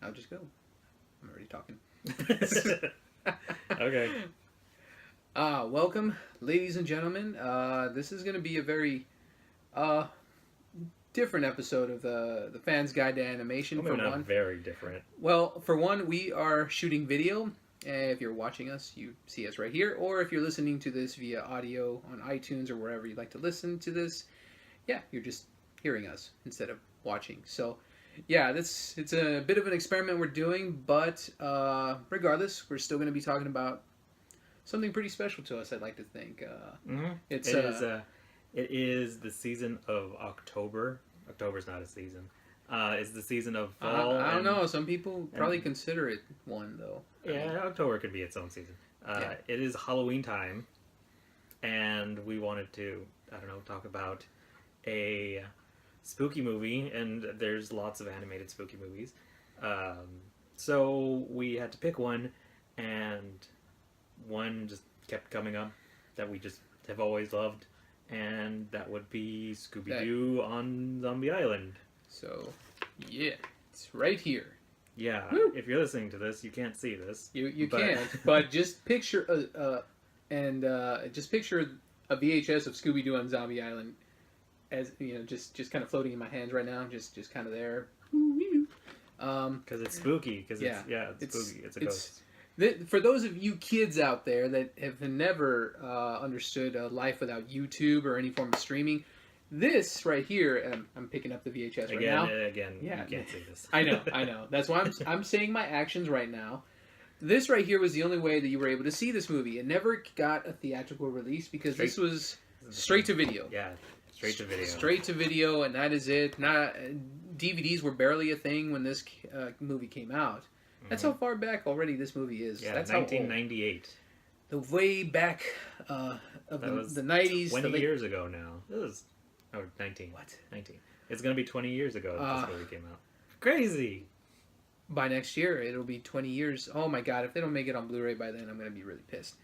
I'll just go. I'm already talking. Okay. Welcome, ladies and gentlemen. This is going to be a very different episode of the Fan's Guide to Animation. Well, maybe not very different. Well, for one, we are shooting video. If you're watching us, you see us right here. Or if you're listening to this via audio on iTunes or wherever you'd like to listen to this, yeah, you're just hearing us instead of watching. So, yeah, it's a bit of an experiment we're doing, but regardless, we're still going to be talking about something pretty special to us, I'd like to think. It is the season of October. October's not a season. It's the season of fall. I don't know. Some people probably consider it one, though. Yeah, October could be its own season. It is Halloween time, and we wanted to, talk about a spooky movie, and there's lots of animated spooky movies. So we had to pick one, and one just kept coming up that we just have always loved, and that would be Scooby Doo on Zombie Island. So, yeah, it's right here. Yeah, if you're listening to this, you can't see this. You can't, but just picture just picture a VHS of Scooby Doo on Zombie Island, as just kind of floating in my hands right now, just kind of there. Because it's spooky. Because it's spooky. It's a ghost. For those of you kids out there that have never understood life without YouTube or any form of streaming, this right here, I'm picking up the VHS right now. Again, you can't see this. I know. That's why I'm saying my actions right now. This right here was the only way that you were able to see this movie. It never got a theatrical release because this was straight to video. Yeah, straight to video. Straight to video, and that is it. DVDs were barely a thing when this movie came out. That's how far back already this movie is. Yeah, that's 1998. The way back of the 90s. 20 years ago now. This was 19. What? 19. It's going to be 20 years ago that this movie came out. Crazy! By next year, it'll be 20 years. Oh my god, if they don't make it on Blu-ray by then, I'm going to be really pissed.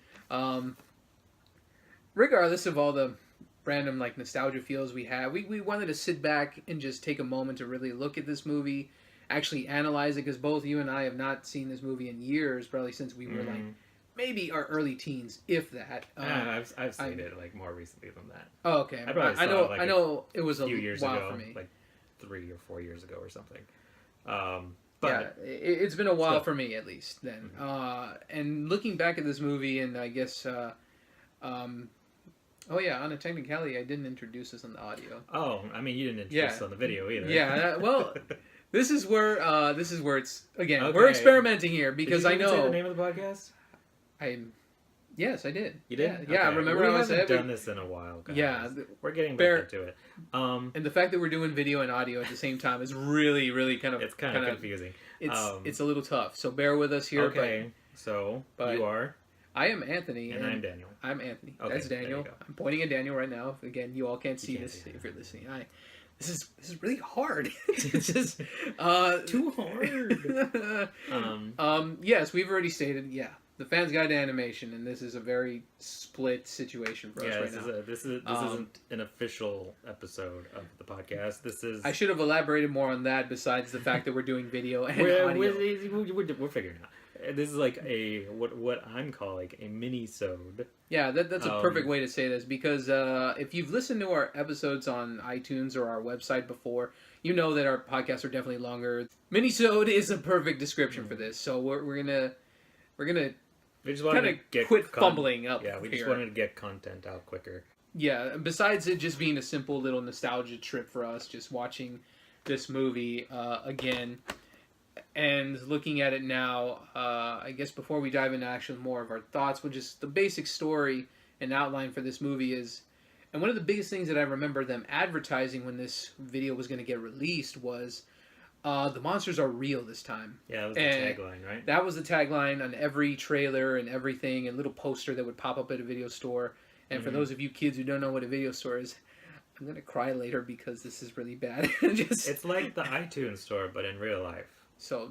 Regardless of all the random nostalgia feels we have, we wanted to sit back and just take a moment to really look at this movie, actually analyze it, because both you and I have not seen this movie in years, probably since we were maybe our early teens, if that. I've seen it more recently than that. Oh, okay. I know it was a few years ago for me, 3 or 4 years ago or something. But yeah, it's been a while for me at least then. And looking back at this movie, and I guess, oh yeah, on a technicality, I didn't introduce this on the audio. Oh, I mean, you didn't introduce this on the video either. Yeah, well. This is where it's again. Okay. We're experimenting here because did you I know say the name of the podcast. Yes, I did. You did? Yeah. Okay. Remember, I haven't done this in a while, guys. Yeah, we're getting back into it. And the fact that we're doing video and audio at the same time is really, really kind of confusing. It's a little tough. So bear with us here. Okay. But you are. I am Anthony, and I'm Daniel. I'm Anthony. Okay, that's Daniel. I'm pointing at Daniel right now. Again, you all can't see this if you're listening. This is really hard. It's just too hard. Yes, we've already stated. Yeah, the Fan's Guide to Animation, and this is a very split situation for us right now. This isn't an official episode of the podcast. This is. I should have elaborated more on that. Besides the fact that we're doing video and audio, we're figuring it out. This is like what I'm calling a mini-sode. Yeah, that's a perfect way to say this, because if you've listened to our episodes on iTunes or our website before, you know that our podcasts are definitely longer. Mini-sode is a perfect description for this, so we're gonna we just wanted to quit fumbling up. Yeah, we just wanted to get content out quicker. Yeah, besides it just being a simple little nostalgia trip for us, just watching this movie again. And looking at it now, I guess before we dive into actually more of our thoughts, which is the basic story and outline for this movie is, and one of the biggest things that I remember them advertising when this video was going to get released was, the monsters are real this time. Yeah, that was the tagline, right? That was the tagline on every trailer and everything, and little poster that would pop up at a video store. And for those of you kids who don't know what a video store is, I'm going to cry later because this is really bad. It's like the iTunes store, but in real life. So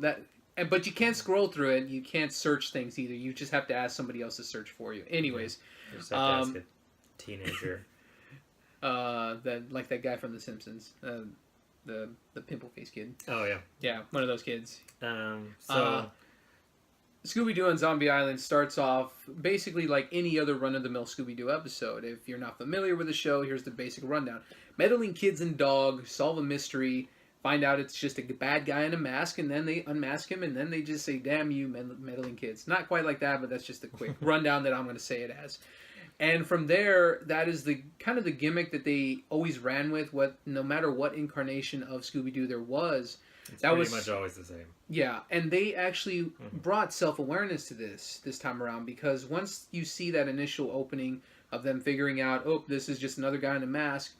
but you can't scroll through it. You can't search things either. You just have to ask somebody else to search for you. Anyways, you just have to ask a teenager. That guy from The Simpsons. the pimple face kid. Oh yeah. Yeah, one of those kids. So Scooby Doo on Zombie Island starts off basically like any other run-of-the-mill Scooby Doo episode. If you're not familiar with the show, here's the basic rundown. Meddling kids and dog solve a mystery, find out it's just a bad guy in a mask, and then they unmask him, and then they just say, "Damn you, meddling kids." Not quite like that, but that's just a quick rundown that I'm going to say it as. And from there, that is the kind of the gimmick that they always ran with. No matter what incarnation of Scooby Doo there was, it's that pretty was much always the same. Yeah, and they actually brought self-awareness to this time around, because once you see that initial opening of them figuring out, oh, this is just another guy in a mask,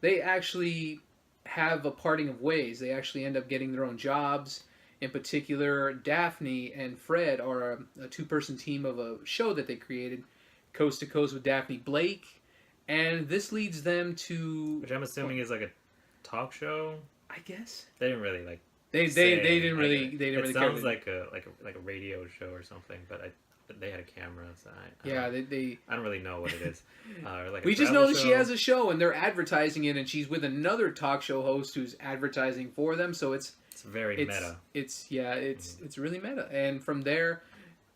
they actually have a parting of ways. They actually end up getting their own jobs. In particular, Daphne and Fred are a two-person team of a show that they created, Coast to Coast with Daphne Blake, and this leads them to... Which I'm assuming is like a talk show? I guess. They didn't really like... They didn't really it sounds like a radio show or something, but they had a camera, so I don't really know what it is. Like we just know that she has a show, and they're advertising it, and she's with another talk show host who's advertising for them. So it's very meta. It's really meta. And from there,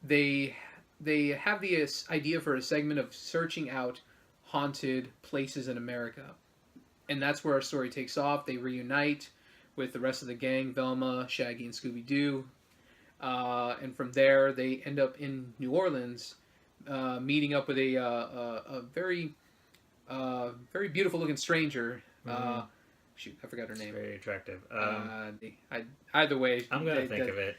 they have the idea for a segment of searching out haunted places in America, and that's where our story takes off. They reunite with the rest of the gang, Velma, Shaggy, and Scooby-Doo. And from there, they end up in New Orleans, meeting up with a very beautiful-looking stranger. Shoot, I forgot her name. Very attractive. Either way, I'm going to think of it.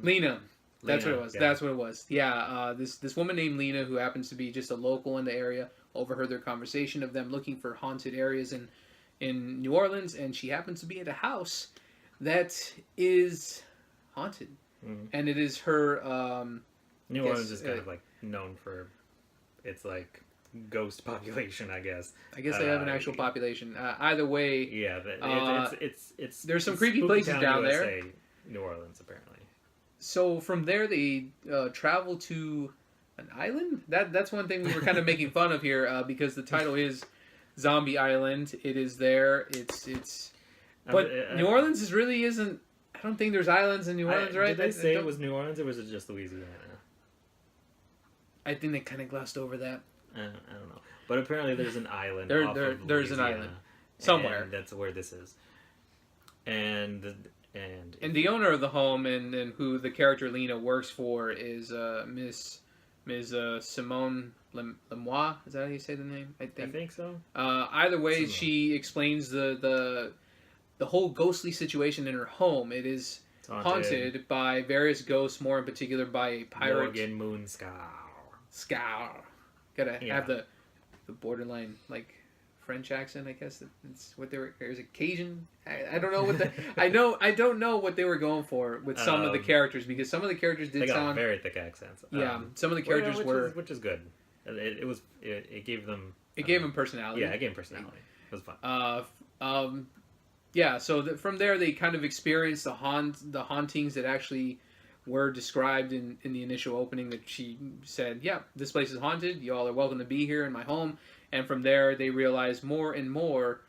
Lena. That's Lena, what it was. yeah. That's what it was. Yeah, this woman named Lena, who happens to be just a local in the area, overheard their conversation of them looking for haunted areas in New Orleans, and she happens to be at a house that is haunted, and it is her. New Orleans is kind of like known for its like ghost population, I guess. I guess they have an actual population. Either way, yeah, it's there's some creepy places down there. New Orleans, apparently. So from there, they travel to an island. That's one thing we were kind of making fun of here, because the title is Zombie Island. It is there. But New Orleans isn't. I don't think there's islands in New Orleans, right? Did they say it was New Orleans, or was it just Louisiana? I think they kind of glossed over that. I don't know. But apparently there's an island there's an island somewhere. And that's where this is. And the owner of the home and who the character Lena works for is Ms. Simone Lemois. Is that how you say the name? I think so. Either way, Simone. She explains the whole ghostly situation in her home. It is haunted by various ghosts, more in particular by a pirate. Morgan Moonscour. Gotta have the borderline like French accent, I guess. That's what they were. Is it Cajun? I don't know what the. I don't know what they were going for with some of the characters, because some of the characters did sound very thick accents. Yeah, some of the characters which is good. It gave them. It gave them personality. Yeah, it gave them personality. It was fun. Yeah. So from there, they kind of experienced the hauntings that actually were described in the initial opening. That she said, "Yeah, this place is haunted. You all are welcome to be here in my home." And from there, they realize more and more,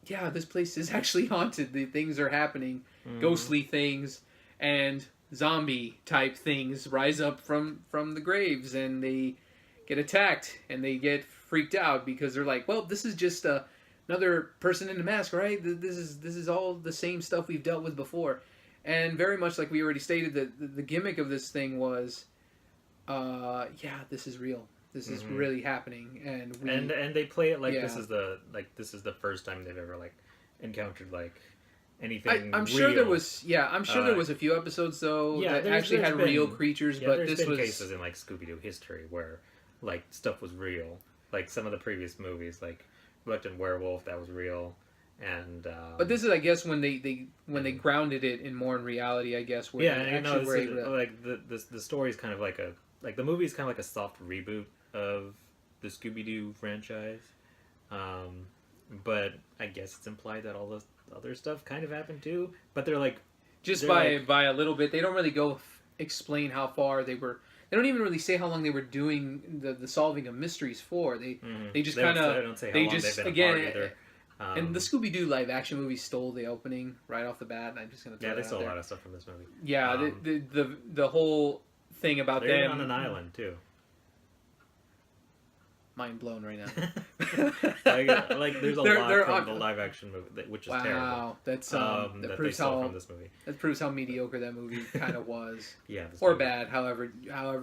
this place is actually haunted. The things are happening, ghostly things, and zombie-type things rise up from the graves, and they get attacked, and they get freaked out, because they're like, well, this is just another person in a mask, right? This is all the same stuff we've dealt with before. And very much like we already stated, the gimmick of this thing was, this is real. This is really happening, and they play it like this is the first time they've ever like encountered like anything. I'm sure there was there was a few episodes though that actually had real creatures, but this was cases in like Scooby Doo history where like stuff was real, like some of the previous movies, like Reluctant Werewolf, that was real, and but this is, I guess, when they grounded it in more in reality, I guess. Where the story is kind of like the movie is kind of like a soft reboot of the Scooby Doo franchise, but I guess it's implied that all the other stuff kind of happened too. But they're like by a little bit. They don't really go explain how far they were. They don't even really say how long they were doing the solving of mysteries for. They just kind of they don't say how long they've been apart either. And the Scooby Doo live action movie stole the opening right off the bat. And I'm just gonna throw Yeah, they that out stole a there. lot of stuff from this movie. Yeah, the whole thing about they're them on an island too. Mind blown right now. like there's a lot they're from on the live action movie, which is wow, terrible. that's That they proves stole how from this movie. that proves how mediocre that movie kind of was, Yeah, this or movie. bad, however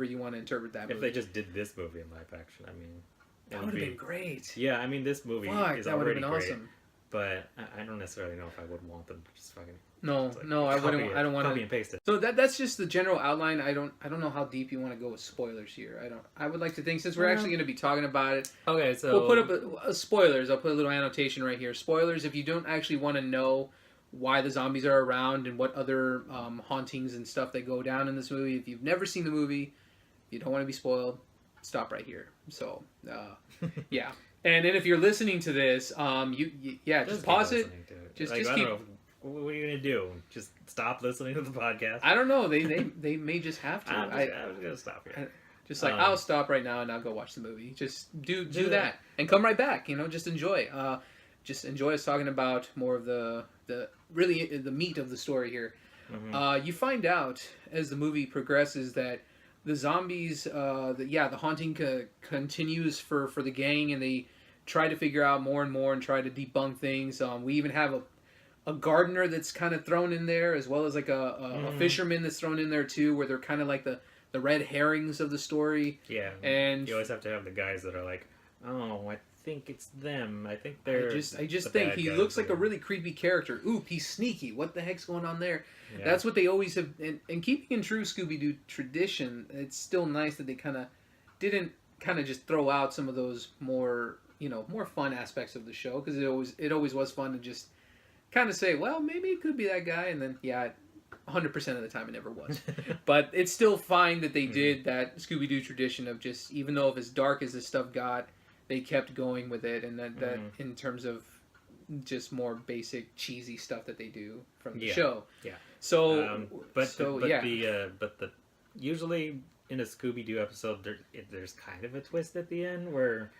you want to interpret that movie. If they just did this movie in live action, I mean, that would have been great. Yeah, I mean, this movie Fuck, is that would have already been great, awesome. but I don't necessarily know if I would want them to just fucking No, like, no, I wouldn't. copy it, I don't want copy to. and paste it. So that's just the general outline. I don't know how deep you want to go with spoilers here. I would like to think, since we're actually going to be talking about it, Okay, so we'll put up spoilers. I'll put a little annotation right here. Spoilers if you don't actually want to know why the zombies are around and what other hauntings and stuff that go down in this movie. If you've never seen the movie, you don't want to be spoiled, stop right here. So yeah. And then if you're listening to this, just pause it. Just I keep. don't know, what are you gonna do? Just stop listening to the podcast? I don't know. They may just have to. I was gonna stop here. Just like I'll stop right now and I'll go watch the movie. Just do that and come right back. Just enjoy. Just enjoy us talking about more of the really the meat of the story here. Mm-hmm. You find out as the movie progresses that the zombies, the haunting continues for the gang, and they try to figure out more and more and try to debunk things. We even have a gardener that's kind of thrown in there, as well as like a fisherman that's thrown in there too, where they're kind of like the red herrings of the story. Yeah, and you always have to have the guys that are like, oh, I think it's them. I think they're. I just think he looks like a really creepy character. Oop, he's sneaky. What the heck's going on there? Yeah. That's what they always have. And keeping in true Scooby Doo tradition, it's still nice that they didn't just throw out some of those more fun aspects of the show, because it always was fun to just kind of say, well, maybe it could be that guy, and then 100% of the time it never was. But it's still fine that they did that Scooby Doo tradition of just, even though as dark as this stuff got, they kept going with it, and that in terms of just more basic cheesy stuff that they do from the show. Yeah. So, usually in a Scooby Doo episode, there's kind of a twist at the end where,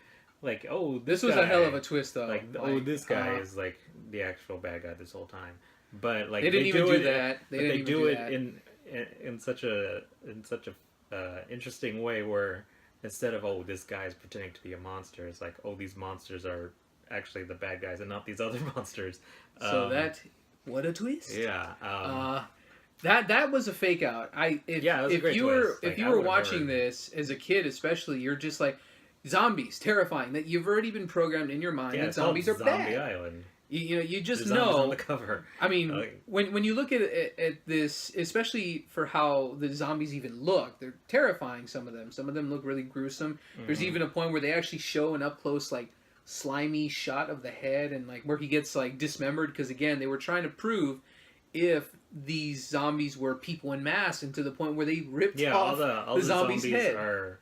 like, this was guy, a hell of a twist, though. Like, this guy is like the actual bad guy this whole time. But like they didn't even do that. They do it in such a interesting way where instead of this guy is pretending to be a monster, it's like these monsters are actually the bad guys and not these other monsters. So what a twist! Yeah. That was a fake out. If you were watching this as a kid, especially, you're just like, zombies, terrifying. That you've already been programmed in your mind that zombies are bad. Zombie Island. You just There's know on the cover. I mean, when you look at this, especially for how the zombies even look, they're terrifying. Some of them look really gruesome. There's even a point where they actually show an up close like slimy shot of the head, and like where he gets like dismembered, because again they were trying to prove if these zombies were people in mass, and to the point where they ripped off all the zombie's head. are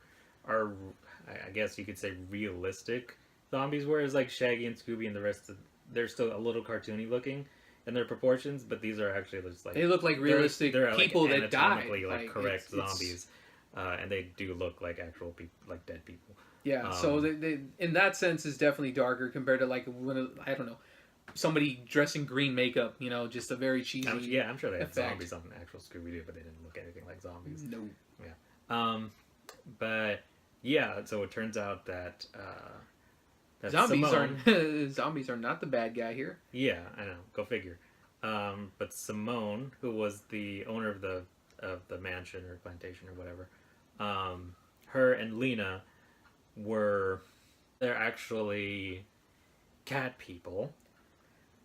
I guess you could say realistic zombies, whereas like Shaggy and Scooby and the rest they're still a little cartoony looking in their proportions, but these are actually just like, they look like realistic people like, that died, like correct zombies, and they do look like actual people, like dead people. Yeah, so they in that sense is definitely darker compared to like I don't know, somebody dressed in green makeup, just a very cheesy. I'm sure they had effect. Zombies on actual Scooby Doo, but they didn't look anything like zombies. No. Yeah. But yeah, so it turns out that zombies are not the bad guy here. Yeah, I know. Go figure. But Simone, who was the owner of the mansion or plantation or whatever, her and Lena they're actually cat people,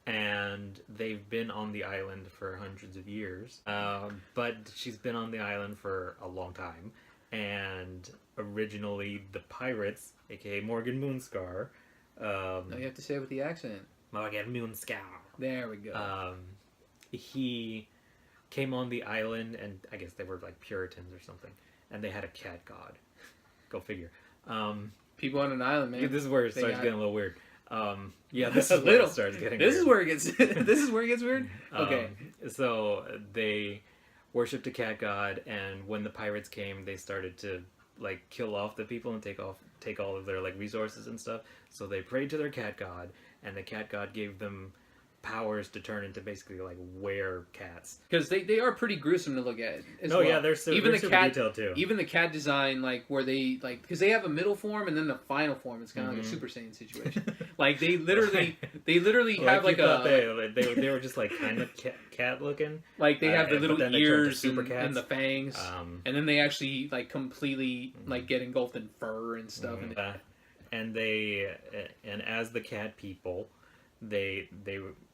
and they've been on the island for hundreds of years. But she's been on the island for a long time, and originally the pirates, aka Morgan Moonscar. No, you have to say it with the accent. Morgan Moonscar. There we go. He came on the island, and I guess they were like Puritans or something, and they had a cat god. Go figure. People on an island, man. This is where it starts getting a little weird. This is where it starts getting. This is where it gets. This is where it gets weird. Okay. So they worshipped a cat god, and when the pirates came, they started to like kill off the people and take all of their like resources and stuff. So they prayed to their cat god, and the cat god gave them powers to turn into basically like were-cats. Because they are pretty gruesome to look at. Yeah, they're even they're the super cat detailed too. Even the cat design, like where they like, because they have a middle form and then the final form. It's kind of like a Super Saiyan situation. Like they literally have like they were just like kind of cat looking. Like they have the little ears super and the fangs, and then they actually like completely like get engulfed in fur and stuff. And as the cat people, they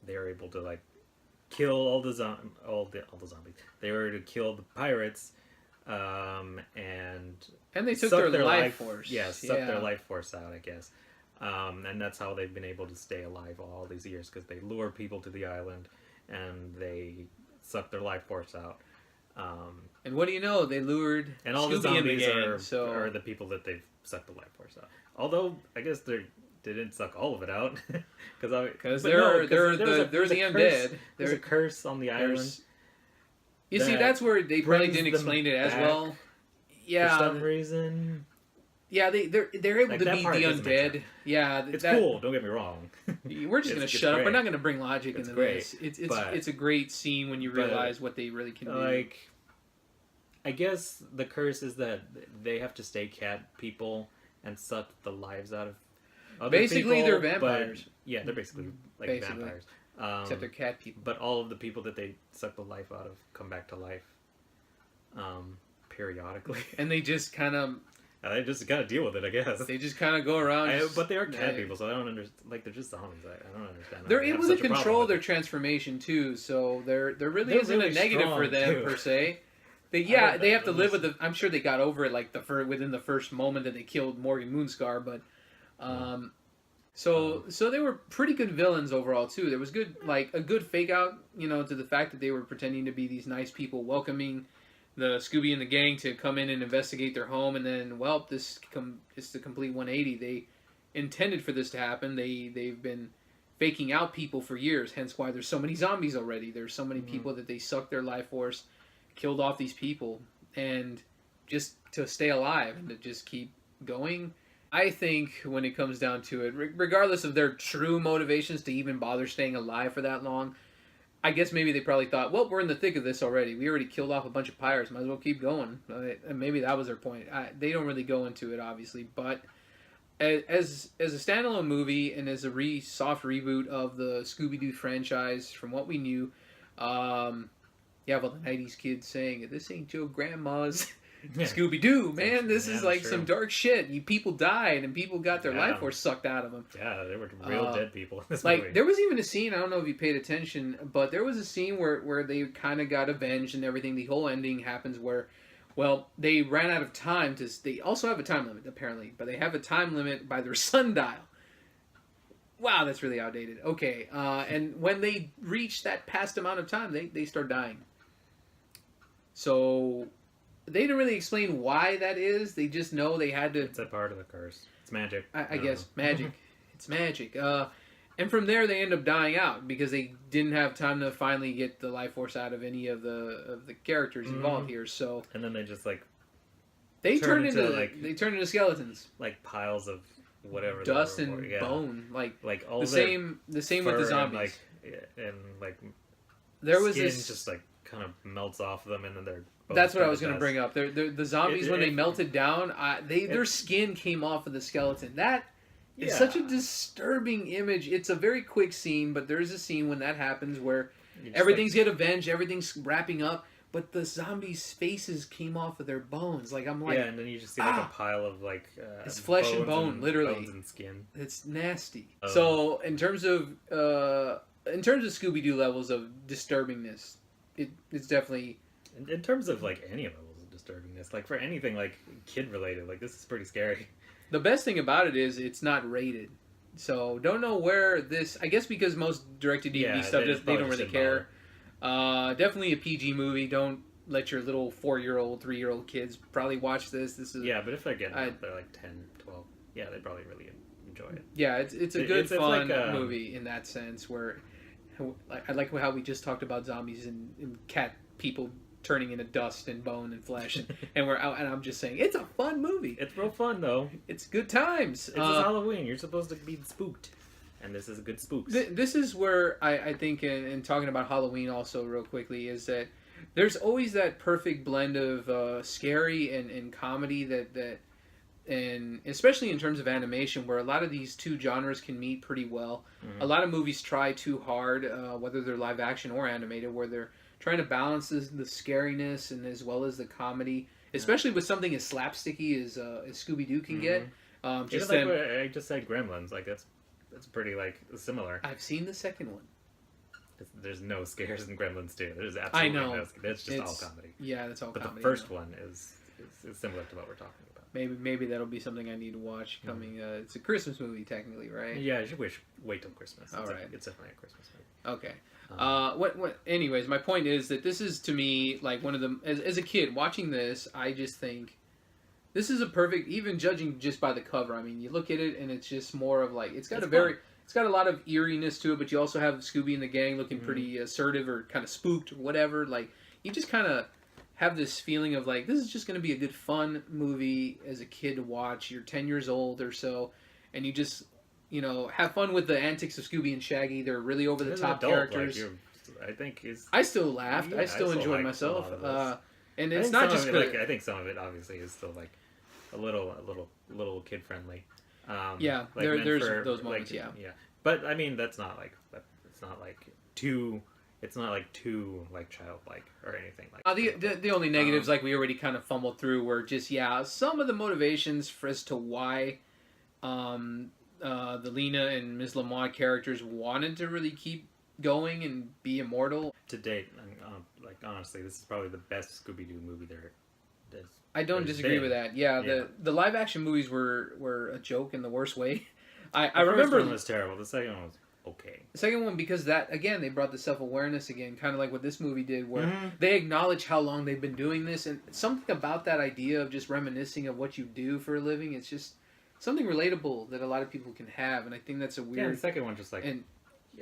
are able to like kill all the zombies. They were to kill the pirates, and they took their life force. Suck their life force out, I guess. And that's how they've been able to stay alive all these years, because they lure people to the island and they suck their life force out. And what do you know? They lured and all Scooby the zombies gang, are the people that they've sucked the life force out. Although I guess they didn't suck all of it out, because they're the undead. There's a curse on the island. You see, that's where they probably didn't explain it as well. Yeah, for some reason. Yeah, they're able to beat the undead. Yeah, it's cool. Don't get me wrong. We're just gonna shut up. We're not gonna bring logic into this. But it's a great scene when you realize what they really can do. Like, I guess the curse is that they have to stay cat people and suck the lives out of other basically people, they're vampires. Yeah, they're basically like vampires. Except they're cat people. But all of the people that they suck the life out of come back to life periodically. And they just kind of... They just gotta deal with it, I guess. They just kind of go around. But they are cat people, so I don't understand. Like, they're just zombies. I don't understand. They're able to control their transformation too, so there really isn't a negative for them per se. They have to live with the. I'm sure they got over it like within the first moment that they killed Morgan Moonscar, but so they were pretty good villains overall too. There was a good fake out, to the fact that they were pretending to be these nice people, welcoming the Scooby and the gang to come in and investigate their home, and then it's the complete 180. They intended for this to happen. They've been faking out people for years, hence why there's so many zombies already. There's so many people that they sucked their life force, killed off these people, and just to stay alive and to just keep going. I think when it comes down to it, regardless of their true motivations to even bother staying alive for that long, I guess maybe they probably thought, well, we're in the thick of this already. We already killed off a bunch of pirates. Might as well keep going. And maybe that was their point. They don't really go into it, obviously. But as a standalone movie and as a soft reboot of the Scooby Doo franchise, from what we knew, you have all the 90s kids saying, this ain't your grandma's Scooby Doo, man. This is like some dark shit. People died and people got their life force sucked out of them. Yeah, they were real dead people in this movie. There was even a scene, I don't know if you paid attention, but there was a scene where they kind of got avenged and everything. The whole ending happens where, well, they ran out of time they also have a time limit apparently, but they have a time limit by their sundial. Wow, that's really outdated. Okay, and when they reach that past amount of time, they start dying. So they didn't really explain why that is. They just know they had to... It's a part of the curse. It's magic. I guess. Magic. It's magic. And from there, they end up dying out because they didn't have time to finally get the life force out of any of the characters involved here. So... And then they just, They turned into skeletons. Like piles of whatever. Dust and bone. Like all the same with the zombies. And there was skin this... just, kind of melts off them, and then they're... That's what I was going to bring up. The zombies, when they melted down, their skin came off of the skeleton. That is such a disturbing image. It's a very quick scene, but there's a scene when that happens where everything's get avenged, everything's wrapping up, but the zombies' faces came off of their bones. And then you just see a pile of it's flesh and bone, literally. Bones and skin. It's nasty. So in terms of Scooby Doo levels of disturbingness, it's definitely. In terms of any levels of disturbingness, for anything kid related, this is pretty scary. The best thing about it is it's not rated, so don't know where this. I guess because most direct-to-DVD stuff they don't really care. Definitely a PG movie. Don't let your little 4-year-old, 3-year-old kids probably watch this. This is but if they're getting they're 10, 12, they probably really enjoy it. Yeah, it's a good fun movie in that sense. Where I like how we just talked about zombies and cat people turning into dust and bone and flesh, and we're out. And I'm just saying, it's a fun movie. It's real fun though. It's good times. It's Halloween. You're supposed to be spooked. and this is a good spooks. This is where I think, in talking about Halloween also real quickly, is that there's always that perfect blend of scary and comedy that and especially in terms of animation, where a lot of these two genres can meet pretty well. Mm-hmm. A lot of movies try too hard, whether they're live action or animated, where they're trying to balance the scariness and as well as the comedy, especially with something as slapsticky as Scooby Doo can get. Just like what I just said, Gremlins, like that's pretty like similar. I've seen the second one. There's no scares in Gremlins 2. There's absolutely no scares. It's just all comedy. Yeah, that's all but comedy. But the first one is similar to what we're talking about. Maybe that'll be something I need to watch coming. It's a Christmas movie technically, right? Yeah, you should wait till Christmas. All right. It's definitely a Christmas movie. Okay. Anyways, my point is that this is, to me, like one of the... As a kid, watching this, I just think... This is a perfect... Even judging just by the cover, I mean, you look at it and it's just more of like... It's got a lot of eeriness to it, but you also have Scooby and the gang looking pretty assertive or kind of spooked or whatever. Like, you just kind of have this feeling of like, this is just going to be a good fun movie as a kid to watch. You're 10 years old or so, and you just, have fun with the antics of Scooby and Shaggy. They're really over the top characters. I think I still laughed. I still enjoyed myself. And it's not just I think some of it obviously is still like a little kid friendly. Yeah, like there's those moments. Yeah. But I mean, it's not like too like childlike or anything like that. The only negatives, like we already kind of fumbled through, were just some of the motivations as to why the Lena and Ms. Lamont characters wanted to really keep going and be immortal. To date, like honestly, this is probably the best Scooby Doo movie there is. I don't disagree with that. Yeah, the live action movies were a joke in the worst way. I remember the first one was terrible. The second one was okay. The second one, because that, again, they brought the self-awareness again, kind of like what this movie did, where they acknowledge how long they've been doing this, and something about that idea of just reminiscing of what you do for a living, it's just something relatable that a lot of people can have, and I think that's a weird... Yeah, the second one just, it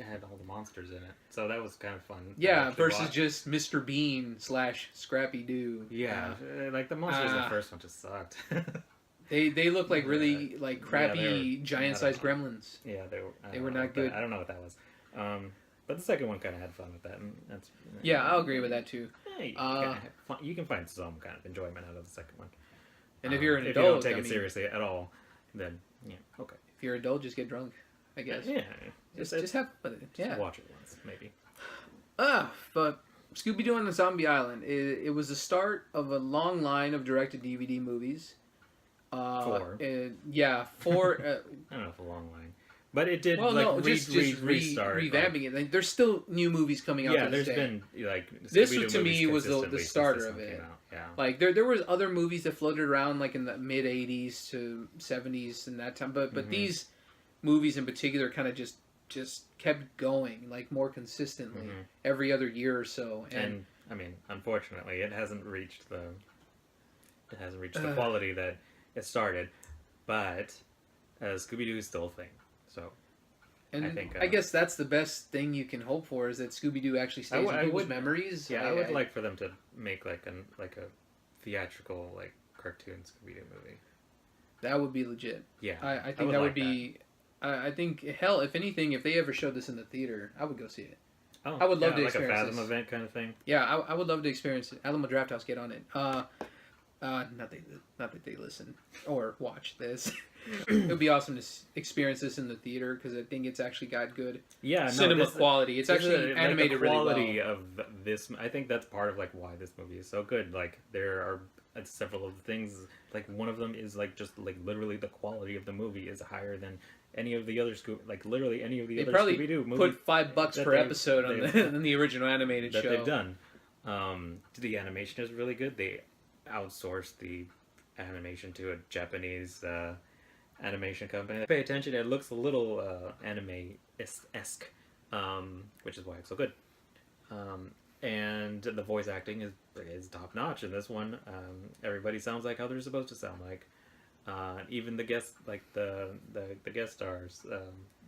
had all the monsters in it, so that was kind of fun. Yeah, versus just Mr. Bean / Scrappy Doo. Yeah, like the monsters in the first one just sucked. They look like really like crappy giant-sized gremlins. Yeah, they were not good. I don't know what that was, but the second one kind of had fun with that. And that's I'll agree with that too. You can find some kind of enjoyment out of the second one. And if you're an adult, if you don't take it seriously at all, then okay. If you're an adult, just get drunk, I guess. Yeah, just have fun with it. Yeah, just watch it once, maybe. But Scooby Doo on the Zombie Island. It was the start of a long line of direct-to-DVD movies. Four. Four. I don't know if a long line, but it did restart, revamping it. Like, there's still new movies coming out. Yeah, there's been like this to me was the starter of it. Yeah, like there was other movies that floated around like in the mid '80s to '70s and that time, but these movies in particular kind of just kept going like more consistently every other year or so. And I mean, unfortunately, it hasn't reached the quality that it started, but Scooby-Doo is still a thing. So, and I think I guess that's the best thing you can hope for, is that Scooby-Doo actually stays in people's memories. Yeah, I would like for them to make like a theatrical like cartoon Scooby-Doo movie. That would be legit. Yeah, I think that would be. I think, hell, if anything, if they ever showed this in the theater, I would go see it. Oh, I would love to like experience a Fathom this. event kind of thing. Yeah, I would love to experience it. Alamo Drafthouse, get on it. Not that they listen or watch this. It would be awesome to experience this in the theater, because I think it's actually got good cinema quality. It's actually animated really well. The quality of this, I think that's part of like why this movie is so good. Like there are several of the things. Like one of them is like just like literally the quality of the movie is higher than any of the other literally any of the other Scooby-Doo movies. Put $5 per episode on the original animated show that they've done. The animation is really good. They outsourced the animation to a Japanese animation company. Pay attention, it looks a little anime-esque, which is why it's so good. And the voice acting is top notch in this one. Everybody sounds like how they're supposed to sound like. Even the guest, like the guest stars,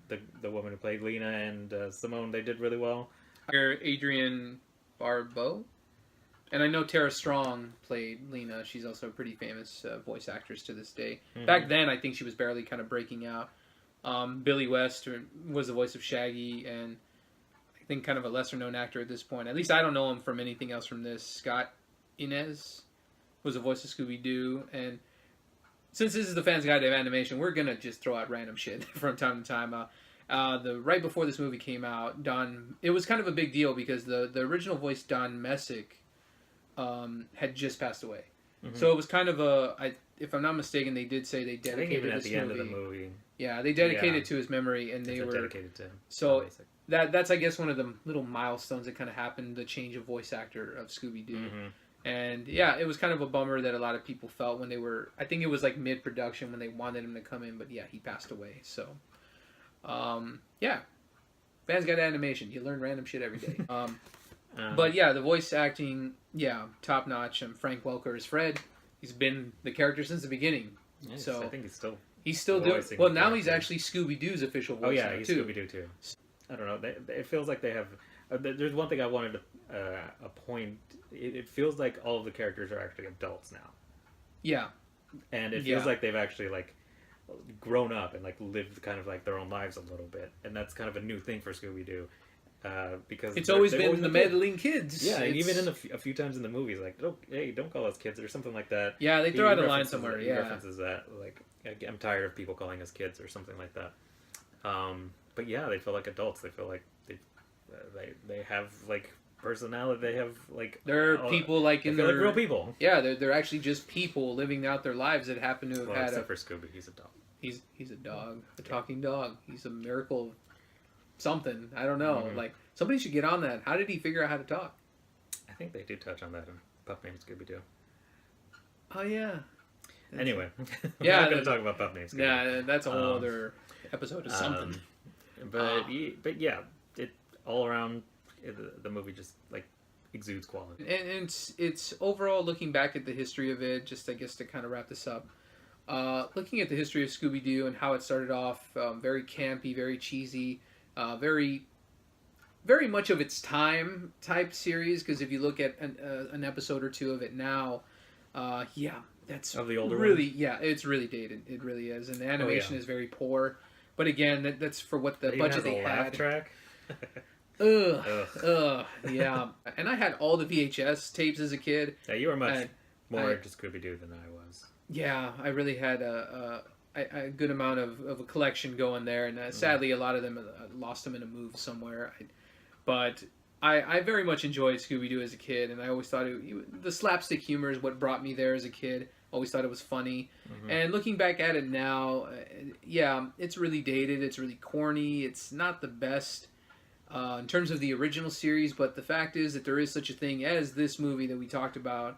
the woman who played Lena and Simone, they did really well. Adrienne Barbeau. And I know Tara Strong played Lena. She's also a pretty famous voice actress to this day. Back then, I think she was barely kind of breaking out. Billy West was the voice of Shaggy, and I think kind of a lesser known actor at this point. At least I don't know him from anything else from this. Scott Inez was the voice of Scooby Doo, and since this is the Fans Guide to Animation, we're gonna just throw out random shit from time to time. The right before this movie came out, it was kind of a big deal because the original voice Don Messick had just passed away. Mm-hmm. So it was kind of if I'm not mistaken, they did say they dedicated this movie. At the end of the movie. Yeah, they dedicated to his memory, and they were dedicated to him. So that's I guess one of the little milestones that kind of happened, the change of voice actor of Scooby Doo. Mm-hmm. And yeah, it was kind of a bummer that a lot of people felt when they were. I think it was like mid-production when they wanted him to come in, but yeah, he passed away. So, yeah, Fans Guide to Animation. You learn random shit every day. But yeah, the voice acting, yeah, top notch. Frank Welker is Fred. He's been the character since the beginning. Yes, so I think he's still doing. Well, now he's actually Scooby Doo's official voice. Oh yeah, he's Scooby Doo too. I don't know. It feels like they have. There's one thing I wanted to point. It feels like all of the characters are actually adults now. Yeah. And it feels like they've actually like grown up and like lived kind of like their own lives a little bit, and that's kind of a new thing for Scooby Doo. Because it's always been the meddling kids. Yeah, and even in a few times in the movies, like, oh, hey, don't call us kids or something like that. Yeah, they throw out a line somewhere. He references that, like, I'm tired of people calling us kids or something like that. But yeah, they feel like adults. They feel like they have like personality. They have like they're people like in their like real people. Yeah, they're actually just people living out their lives that happen to have had. Except for Scooby, he's a dog. He's a dog, a talking dog. He's a miracle. Something I don't know. Mm-hmm. Like somebody should get on that. How did he figure out how to talk? I think they do touch on that in Pup Named Scooby Doo. Oh yeah. Anyway, we're not going to talk about Pup Named Scooby Doo. Yeah, that's a whole other episode of something. But yeah, it all around the movie just like exudes quality. And it's overall looking back at the history of it. Just I guess to kind of wrap this up. Looking at the history of Scooby Doo and how it started off, very campy, very cheesy. Very, very much of its time type series. Because if you look at an episode or two of it now, that's of the older really one? Yeah, it's really dated. It really is, and the animation is very poor. But again, that's for what the budget they had. Laugh track. Yeah. And I had all the VHS tapes as a kid. Yeah, you were much more into Scooby Doo than I was. Yeah, I really had a good amount of a collection going there, and sadly a lot of them lost them in a move somewhere. But I very much enjoyed Scooby-Doo as a kid, and I always thought the slapstick humor is what brought me there as a kid. Always thought it was funny. Mm-hmm. And looking back at it now, yeah, it's really dated, it's really corny, it's not the best in terms of the original series, but the fact is that there is such a thing as this movie that we talked about.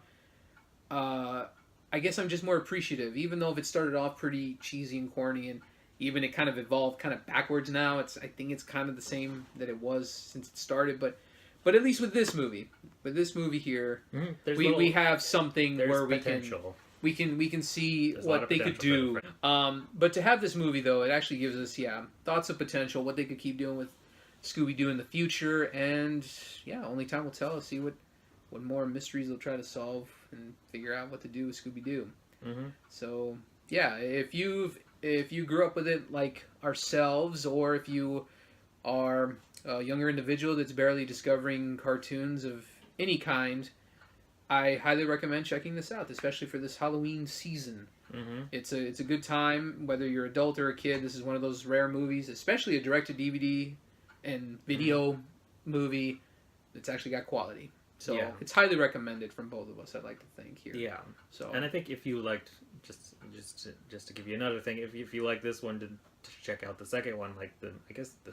I guess I'm just more appreciative, even though if it started off pretty cheesy and corny, and even it kind of evolved kind of backwards now. I think it's kind of the same that it was since it started, but at least with this movie here, we have something where we can see what they could do. But to have this movie though, it actually gives us thoughts of potential, what they could keep doing with Scooby Doo in the future, and only time will tell. See what more mysteries they'll try to solve and figure out what to do with Scooby-Doo. Mm-hmm. So, yeah, if you grew up with it like ourselves, or if you are a younger individual that's barely discovering cartoons of any kind, I highly recommend checking this out, especially for this Halloween season. Mm-hmm. It's a good time, whether you're an adult or a kid. This is one of those rare movies, especially a direct-to-DVD and video movie that's actually got quality. So it's highly recommended from both of us, I'd like to think here. Yeah. So, and I think if you liked, just to give you another thing, if you like this one, to check out the second one, like the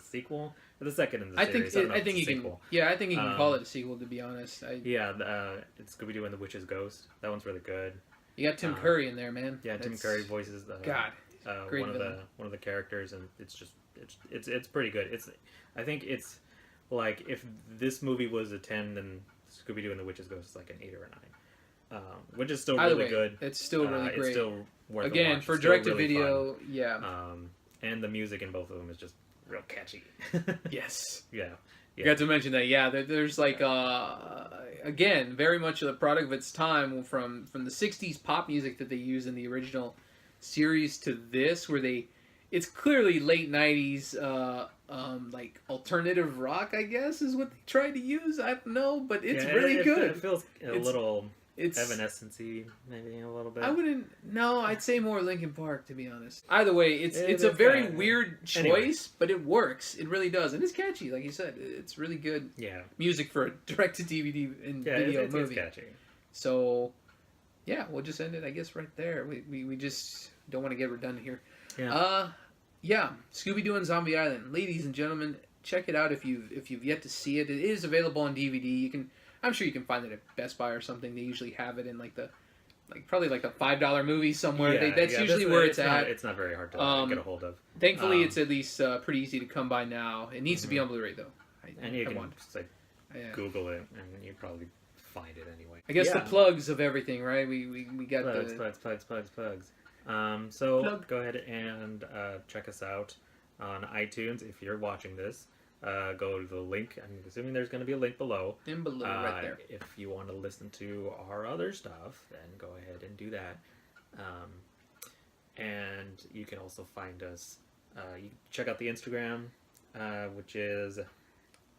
sequel, or the second in the series. I think you can. Yeah, I think you can call it a sequel. To be honest. It's Scooby Doo and the Witch's Ghost. That one's really good. You got Tim Curry in there, man. Yeah, Tim Curry voices great one of the characters, and it's pretty good. I think it's like if this movie was a 10, then Scooby Doo and the Witch's Ghost is like an 8 or a 9, which is still really good. It's still really great. It's still worth again a watch. For direct to video. Yeah. And the music in both of them is just real catchy. Yes. Yeah. Forgot to mention that. Yeah, there's like again very much a product of its time from the '60s pop music that they use in the original series to this, where it's clearly late '90s, like alternative rock, I guess, is what they tried to use. I don't know, but it's really good. It feels a It's- little It's Evanescence-y, maybe a little bit. I wouldn't. No, I'd say more Linkin Park, to be honest. Either way, it's It's a very kinda- weird choice, Anyway. but it works. It really does, and it's catchy, like you said. It's really good Yeah, music for a direct-to-DVD and video it's movie. catchy. So, yeah, we'll just end it, I guess, right there. We just don't want to get redundant here. Yeah. Yeah, Scooby Doo and Zombie Island, ladies and gentlemen, check it out if you've yet to see it. It is available on DVD. I'm sure you can find it at Best Buy or something. They usually have it in probably the $5 movie somewhere. That's usually where it's at. It's not very hard to get a hold of. Thankfully, it's at least pretty easy to come by now. It needs to be on Blu-ray though. And you can just Yeah. Google it, and you probably find it anyway. I guess Yeah. the plugs of everything, right? We got plugs, the plugs. So Plug. go ahead and check us out on iTunes if you're watching this. Go to the link. I'm assuming there's going to be a link below. in below right there. If you want to listen to our other stuff, then go ahead and do that. And you can also find us. You can check out the Instagram, which is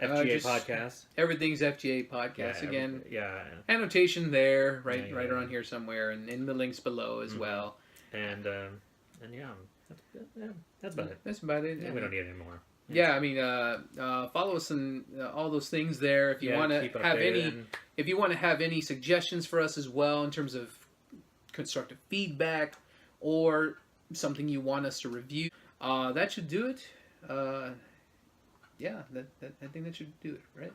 FGA Podcast. Everything's FGA Podcast Yeah, again. Yeah. Annotation there, right, Yeah, right yeah. around here somewhere, and in the links below as well. And yeah, that's about it. That's about it. We don't need any more. Yeah, I mean, follow us on all those things there. If you want to keep have updated any, and- if you want to have any suggestions for us as well in terms of constructive feedback or something you want us to review, that should do it. Yeah, I think that should do it, right?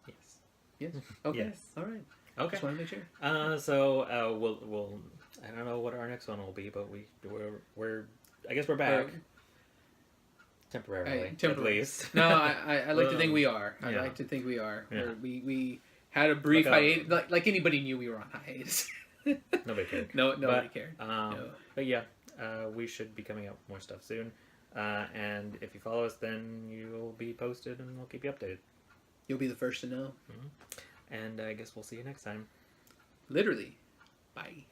Yes. Yes. Okay. Yes. All right. Okay. Just want to make sure. So we'll I don't know what our next one will be, but we're I guess we're back temporarily, at least. No, I like to think we are. I Yeah. like to think we are. Yeah. We had a brief hiatus, like anybody knew we were on hiatus. Nobody cared. Nobody cared. But yeah, we should be coming up with more stuff soon. And if you follow us, then you'll be posted, and we'll keep you updated. You'll be the first to know. And I guess we'll see you next time. Literally. Bye.